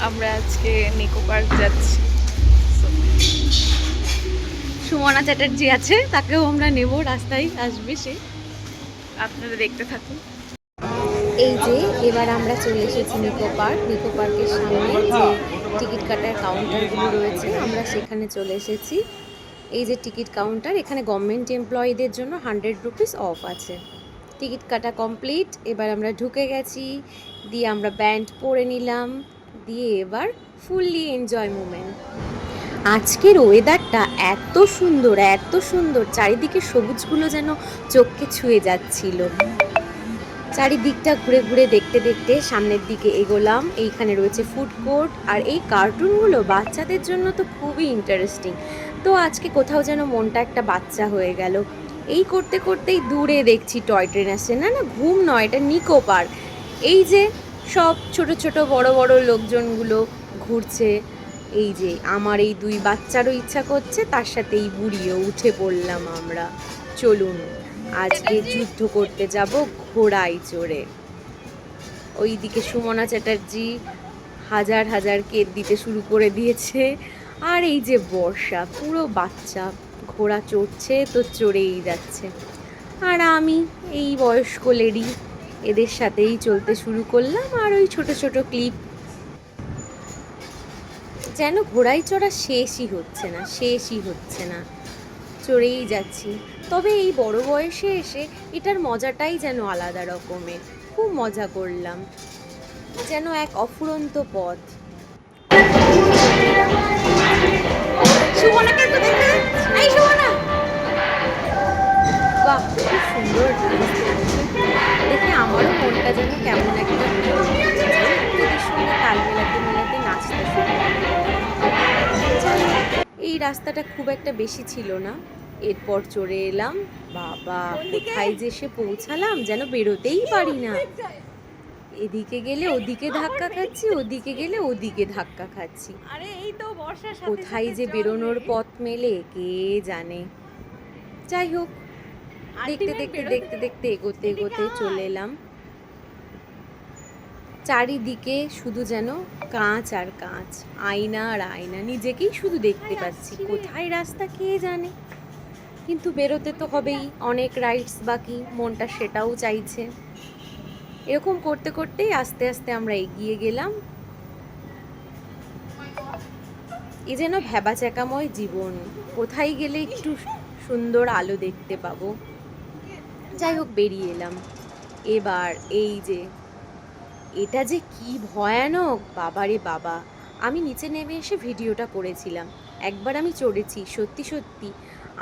আমরা আজকে নিকো পার্ক যাচ্ছি। সুমনা চ্যাটার্জি আছে, তাকেও আমরা নেব, রাস্তায় আসবে সে। আপনারা দেখতে থাকুন। এই যে এবার আমরা চলে এসেছি নিকো পার্ক। নিকো পার্কের সামনে যে টিকিট কাটার কাউন্টারগুলো রয়েছে আমরা সেখানে চলে এসেছি। এই যে টিকিট কাউন্টার, এখানে গভর্নমেন্ট এমপ্লয়ীদের জন্য 100 রুপিস অফ আছে। টিকিট কাটা কমপ্লিট, এবার আমরা ঢুকে গেছি, দিয়ে আমরা ব্যান্ড পরে নিলাম, দিয়ে এবার ফুললি এনজয় মোমেন্ট। আজকের ওয়েদারটা এত সুন্দর, এত সুন্দর, চারিদিকে সবুজগুলো যেন চোখকে ছুঁয়ে যাচ্ছিল। চারিদিকটা ঘুরে ঘুরে দেখতে দেখতে সামনের দিকে এগোলাম। এইখানে রয়েছে ফুড কোর্ট, আর এই কার্টুনগুলো বাচ্চাদের জন্য তো খুবই ইন্টারেস্টিং। তো আজকে কোথাও যেন মনটা একটা বাচ্চা হয়ে গেল। এই করতে করতেই দূরে দেখছি টয় ট্রেন আসছে। না না, ঘুম নয়, এটা নিকো পার্ক। এই যে সব ছোট ছোট বড় বড় লোকজনগুলো ঘুরছে। এই যে আমার এই দুই বাচ্চারও ইচ্ছা করছে, তার সাথে এই বুড়িও উঠে পড়লাম আমরা। চলুন আজকে যুদ্ধ করতে যাব ঘোড়ায় চড়ে। ওইদিকে সুমনা চ্যাটার্জি হাজার হাজার কেক দিতে শুরু করে দিয়েছে। আর এই যে বর্ষা পুরো বাচ্চা, ঘোড়া চড়ছে তো চড়েই যাচ্ছে। আর আমি এই বয়স্ক লেডি, এদের সাথেই চলতে শুরু করলাম। আর ওই ছোট ছোট ক্লিপ, যেন ঘোড়ায় চড়া শেষই হচ্ছে না, শেষই হচ্ছে না, চড়েই যাচ্ছি। তবে এই বড় বয়সে এসে এটার মজাটাই যেন আলাদা রকমের। খুব মজা করলাম, যেন এক অফুরন্ত পথ। সুমনাকে একটু দেখে, এই সুমনা, বাহ খুব সুন্দর ডান্স করছে। দেখে আমারও মনটা যেন কেমন একটা এদের সঙ্গে তাল মেলাতে মেলাতে নাচতে শুরু করলাম। এই রাস্তাটা খুব একটা বেশি ছিল না, এরপর চড়ে এলাম। বাবা কোথায় যে এসে পৌঁছালাম, যেন বেরোতেই পারি না। এদিকে গেলে ওদিকে ধাক্কা খাচ্ছি, ওদিকে গেলে ওদিকে ধাক্কা খাচ্ছি। আরে এই তো বর্ষার সাথে কোথায় যে বেরোনোর পথ মেলে কে জানে। যাই হোক, দেখতে দেখতে দেখতে দেখতে এগোতে এগোতে চলে এলাম। চারিদিকে শুধু যেন কাঁচ আর কাঁচ, আয়না আর আয়না, নিজেকেই শুধু দেখতে পাচ্ছি। কোথায় রাস্তা কে জানে, কিন্তু বেরোতে তো হবেই, অনেক রাইডস বাকি, মনটা সেটাও চাইছে। এরকম করতে করতেই আস্তে আস্তে আমরা এগিয়ে গেলাম। এ যেন ভ্যাবাচ্যাকাময় জীবন, কোথায় গেলে একটু সুন্দর আলো দেখতে পাবো। যাই হোক, বেরিয়ে এলাম। এবার এই যে এটা যে কি ভয়ানক, বাবারে বাবা। আমি নিচে নেমে এসে ভিডিওটা করেছিলাম। একবার আমি চড়েছি, সত্যি সত্যি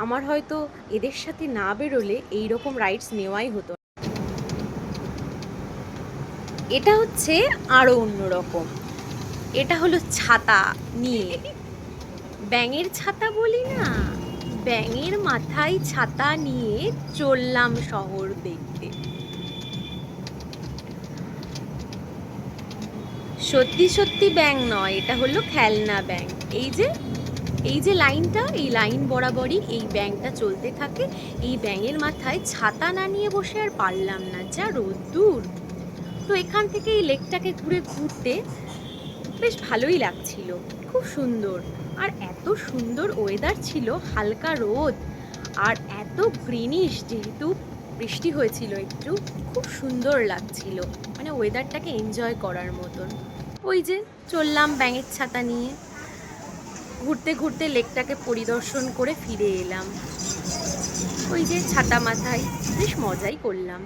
আমার হয়তো এদের সাথে না বেরোলে এই রকম রাইডস নেওয়াই হতো না। এটা হচ্ছে আরো অন্যরকম। এটা হলো ছাতা নিয়ে, ব্যাঙের ছাতা বলি না, ব্যাঙের মাথায় ছাতা নিয়ে চললাম শহর দেখতে। সত্যি সত্যি ব্যাঙ নয়, এটা হলো খেলনা ব্যাঙ। এই যে এই যে লাইনটা, এই লাইন বরাবরই এই ব্যাঙটা চলতে থাকে। এই ব্যাঙের মাথায় ছাতা না নিয়ে বসে আর পারলাম না, যা রোদ্দুর। তো এখান থেকে এই লেকটাকে ঘুরে ঘুরতে বেশ ভালোই লাগছিল, খুব সুন্দর। আর এত সুন্দর ওয়েদার ছিল, হালকা রোদ আর এত গ্রিনিশ, যেহেতু বৃষ্টি হয়েছিল একটু, খুব সুন্দর লাগছিল, মানে ওয়েদারটাকে এনজয় করার মতন। ওই যে চললাম ব্যাঙের ছাতা নিয়ে, ঘুরতে ঘুরতে লেকটাকে পরিদর্শন করে ফিরে এলাম। ওই যে ছাতা মাথায়, বেশ মজাই করলাম।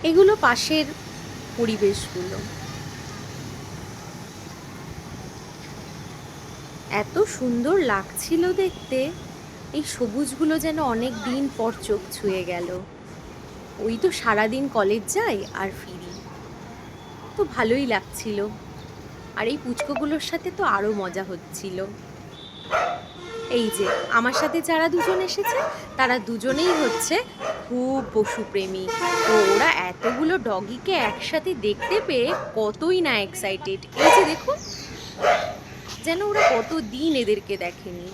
এগুলো পাশের পরিবেশগুলো, এত সুন্দর লাগছিল দেখতে। এই সবুজগুলো যেন অনেক দিন পর চোখ ছুঁয়ে গেল। ওই তো সারাদিন কলেজ যাই আর ফিরি, তো ভালোই লাগছিল। আর এই পুচকোগুলোর সাথে তো আরো মজা হচ্ছিল। এই যে আমার সাথে যারা দুজন এসেছে, তারা দুজনেই হচ্ছে খুব পশুপ্রেমী। তো ওরা এতগুলো ডগিকে একসাথে দেখতে পেয়ে কতই না এক্সাইটেড। এই যে দেখুন, যেন ওরা কতদিন এদেরকে দেখেনি।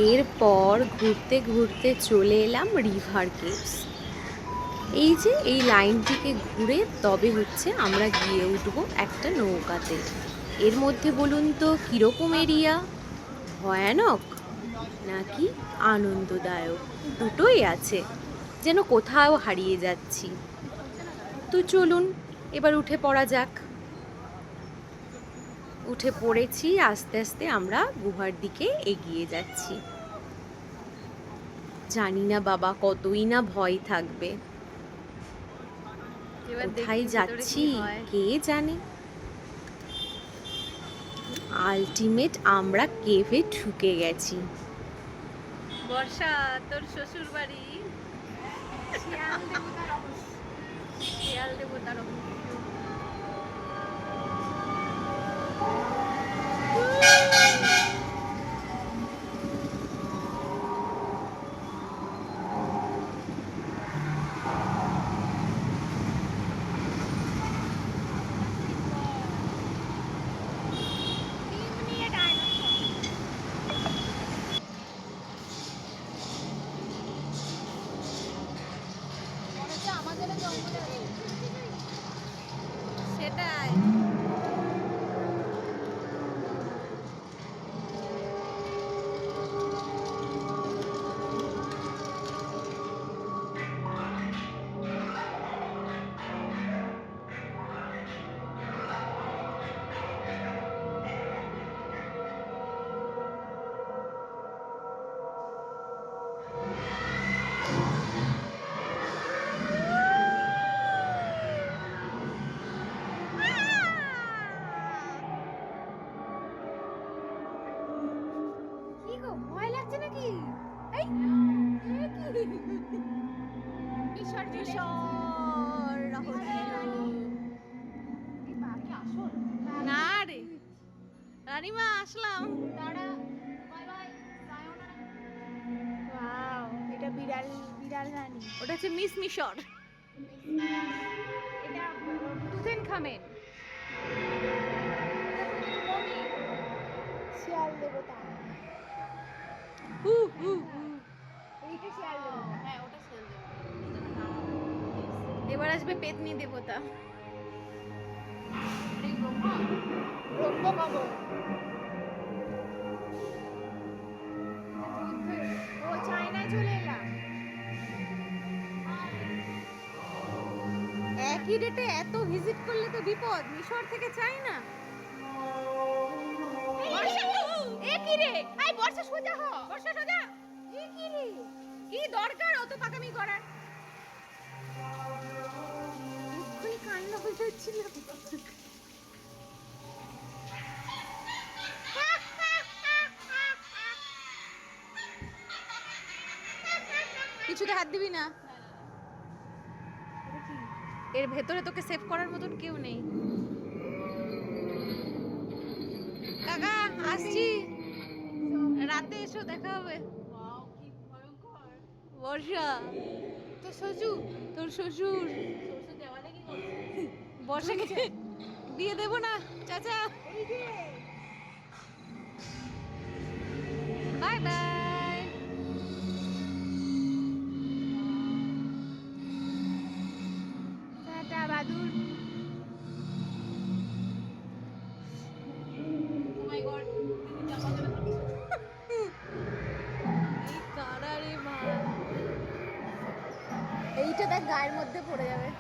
এরপর ঘুরতে ঘুরতে চলে এলাম রিভার কেভস। এই যে এই লাইনটিকে ঘুরে তবে হচ্ছে আমরা গিয়ে উঠবো একটা নৌকাতে। এর মধ্যে বলুন তো কীরকম এরিয়া, ভয়ানক নাকি আনন্দদায়ক, দুটোই আছে, যেন কোথাও হারিয়ে যাচ্ছি। তো চলুন এবার উঠে পড়া যাক। উঠে পড়েছি, আস্তে আস্তে আমরা গুহার দিকে এগিয়ে যাচ্ছি। জানি না বাবা কতই না ভয় থাকবে, কোথায় যাচ্ছি কে জানে। আলটিমেট আমরা কেভে ঢুকে গেছি। বর্ষা, তোর শ্বশুর বাড়ি শিয়াল দেবতার সেটাই। ভয় লাগছে নাকি? না রে রানীমা, আসলাম। এটা বিড়াল, বিড়াল রানী। ওটা হচ্ছে মিস মিশর, এটা তুতেন খামেন, শিয়াল দেবতা। এইটা শিয়াল দেবতা। হ্যাঁ ওটা ছেড়ে দেবো। এবার আসবে পেতনি দেবতা। ব্রহ্মকমল। ও চায়নায় চলে এলাম। একই ডেটে এত ভিজিট করলে তো বিপদ। মিশর থেকে চাই না। কি রে? আই বর্ষা সোজা হ। বর্ষা সোজা। কি রে? কি দরকার অত পাকামি করার? এক্ষুনি কান্ড হয়ে যাচ্ছিল। কিছুতে হাত দিবি না। এর ভেতরে তোকে সেভ করার মতন কেউ নেই। কাকা আসছি, রাতে এসো, দেখা হবে। বর্ষা, তো শ্বশুর, তোর শ্বশুর বর্ষাকে দিয়ে দেবো না চাচা। Bye bye. টাটা বাদুর। এই কারা রে মা, এইটা দেখ গায়ের মধ্যে পড়ে যাবে।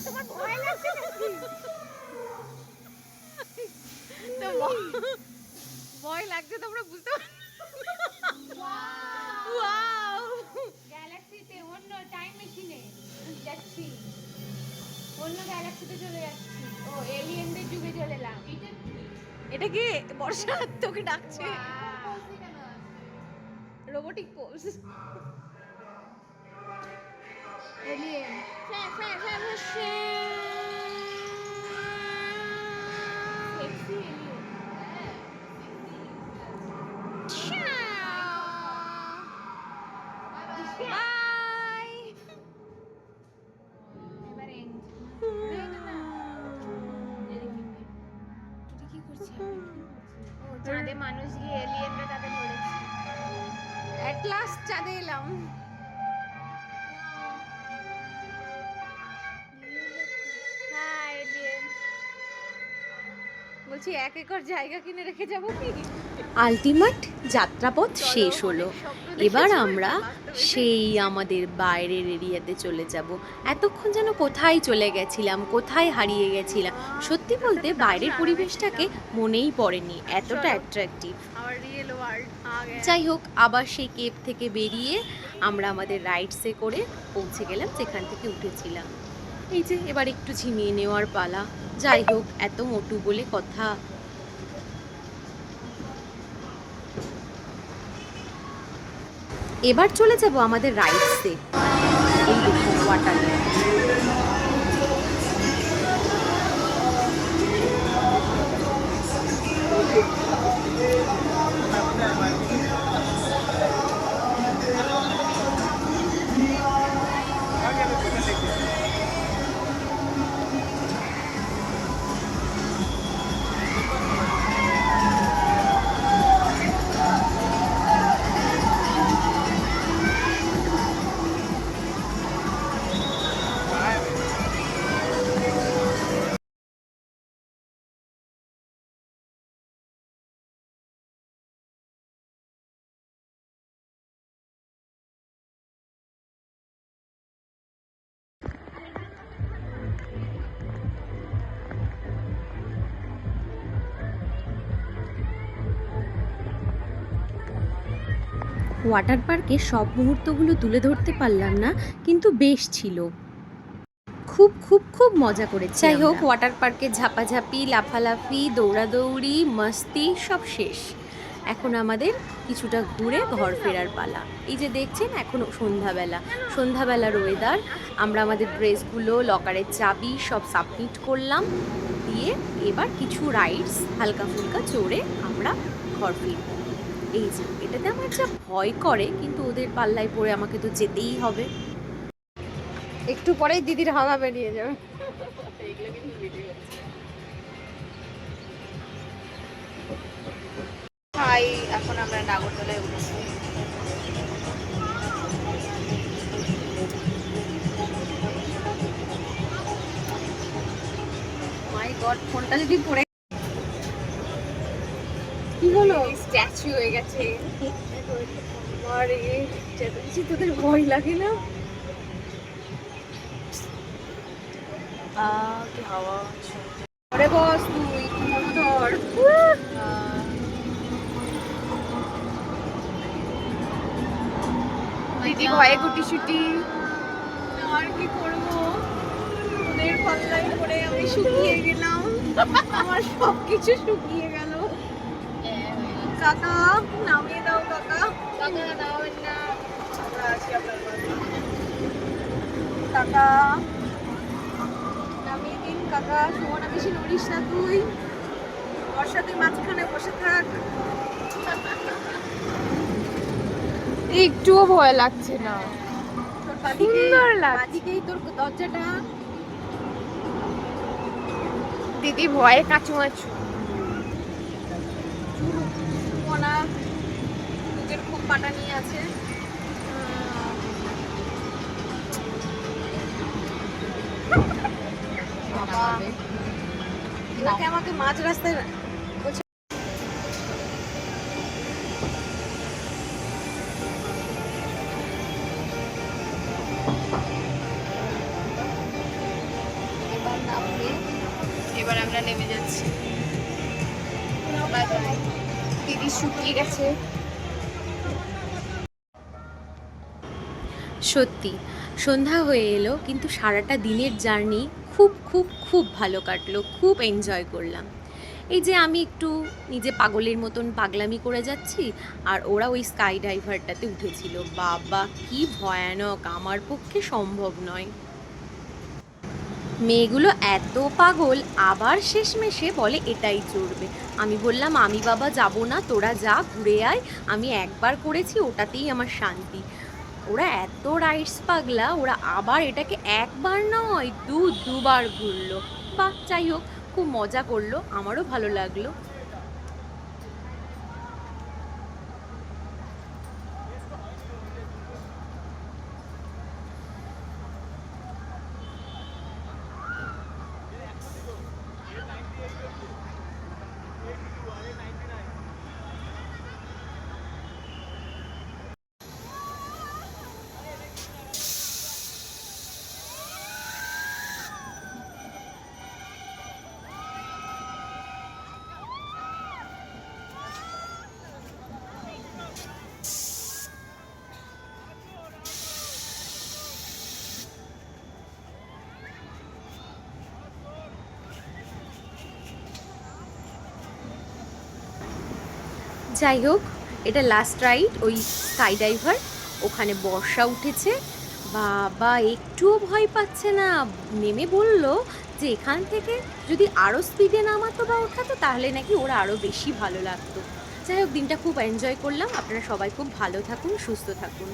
তোমার ভয় লাগছে নাকি? তো ভয় লাগছে তোমরা বুঝতে পারছো? ওয়াও, গ্যালাক্সিতে অন্য টাইম মেশিনে যাচ্ছি, অন্য গ্যালাক্সিতে চলে যাচ্ছি। ও এলিয়েনদের যুগে চলে এলাম। এটা কি বর্ষা তোকে ডাকছে? Robotic pose. Alien sexy alien. Bye. এবার এন্ড। চাঁদে মানুষ গিয়ে এলিয়েনরা তাদের ধরেছে। এট লাস্ট চাঁদে এলাম। হ্যাঁ এলিয়েন। বলছি 1 একর জায়গা কিনে রেখে যাবো কি? আলটিমেট যাত্রাপথ চলো, শেষ হলো। অনেক স্বপ্ন দেখেছি, এবার আমরা বাস্তবে সেই আমাদের বাইরের এরিয়াতে চলে যাব। এতক্ষণ যেন কোথায় চলে গেছিলাম, কোথায় হারিয়ে গেছিলাম। সত্যি বলতে বাইরের পরিবেশটাকে মনেই পড়েনি, এতটা অ্যাট্রাকটিভ। আমার রিয়েল ওয়ার্ল্ড যাই হোক, আবার সেই কেপ থেকে বেরিয়ে আমরা আমাদের রাইডসে করে পৌঁছে গেলাম যেখান থেকে উঠেছিলাম। এই যে এবার একটু ঝিমিয়ে নেওয়ার পালা। যাই হোক, এত মোটু বলে কথা। এবার চলে যাব আমাদের রাইডসে। এই দেখুন ওয়াটার। ওয়াটার পার্কে সব মুহূর্তগুলো তুলে ধরতে পারলাম না, কিন্তু বেশ ছিল। খুব খুব খুব মজা করেছি। যাই হোক, ওয়াটার পার্কে ঝাপাঝাপি, লাফালাফি, দৌড়াদৌড়ি, মস্তি সব শেষ। এখন আমাদের কিছুটা ঘুরে ঘর ফেরার পালা। এই যে দেখছেন, এখন সন্ধ্যাবেলার ওয়েদার। আমরা আমাদের ড্রেসগুলো, লকারের চাবি সব সাবমিট করলাম, দিয়ে এবার কিছু রাইডস হালকা ফুলকা চড়ে আমরা ঘর ফিরব। এই যে এটাতে আমার যা ভয় করে, কিন্তু ওদের পাল্লায় পড়ে আমাকে তো যেতেই হবে। একটু পরেই দিদির হাওয়া বেরিয়ে যাবে। হাই, এখন আমরা নাগরদোলায় উঠছি। মাই গড, ফোনটা যদি পড়ে কি হলো? স্ট্যাচু হয়ে গেছে। আরে চেতনজি, তোদের ভয় লাগে না? কি হাওয়া। আরে বস, তুই ধর। দিদি ভয়ে গুটিসুটি। আর কি করবো, ওদের পাল্লায় পড়ে আমি শুকিয়ে গেলাম। আমার সবকিছু শুকিয়ে গেল। কাকা, নামিয়ে দাও কাকা। কাকা দাওয়াবেন না। আমরা আছি আপনার পাশে। কাকা, নামিয়ে দিন কাকা। সুমনা বেশি নড়িস না তুই। বর্ষা, তুই মাঝখানে বসে থাক। একটুও ভয় লাগছে না। তোর বাদিকে, সুন্দর লাগছে। বাদিকেই তোর দরজাটা। দিদি ভয়ে কাচুমাচু। সুমনা নিজের খুব পাটা নিয়ে আছে। বাবা, এনাকে আমাকে মাঝ রাস্তায় বলছে। এবার নামবে। এবার আমরা নেমে যাচ্ছি। Bye bye. দিদি শুকিয়ে গেছে। সত্যি সন্ধ্যা হয়ে এলো, কিন্তু সারাটা দিনের জার্নি খুব খুব খুব ভালো কাটলো, খুব এনজয় করলাম। এই যে আমি একটু নিজে পাগলের মতন পাগলামি করে যাচ্ছি, আর ওরা ওই স্কাই ডাইভারটাতে উঠেছিল। বাবা কি ভয়ানক, আমার পক্ষে সম্ভব নয়। মেয়েগুলো এত পাগল, আবার শেষমেশে বলে এটাই চড়বে। আমি বললাম আমি বাবা যাব না, তোরা যা ঘুরে আয়, আমি একবার করেছি, ওটাতেই আমার শান্তি। ওরা এত রাইডস পাগলা, ওরা আবার এটাকে একবার নয় দুবার ঘুরলো। বাহ, যাই হোক, খুব মজা করলো, আমারও ভালো লাগলো। যাই হোক, এটা লাস্ট রাইড ওই স্কাই ডাইভার। ওখানে বর্ষা উঠেছে, বাবা একটুও ভয় পাচ্ছে না। নেমে বলল যে এখান থেকে যদি আরও স্পিডে নামাতো বা ওঠাতো তাহলে নাকি ওরা আরও বেশি ভালো লাগতো। যাই হোক, দিনটা খুব এনজয় করলাম। আপনারা সবাই খুব ভালো থাকুন, সুস্থ থাকুন।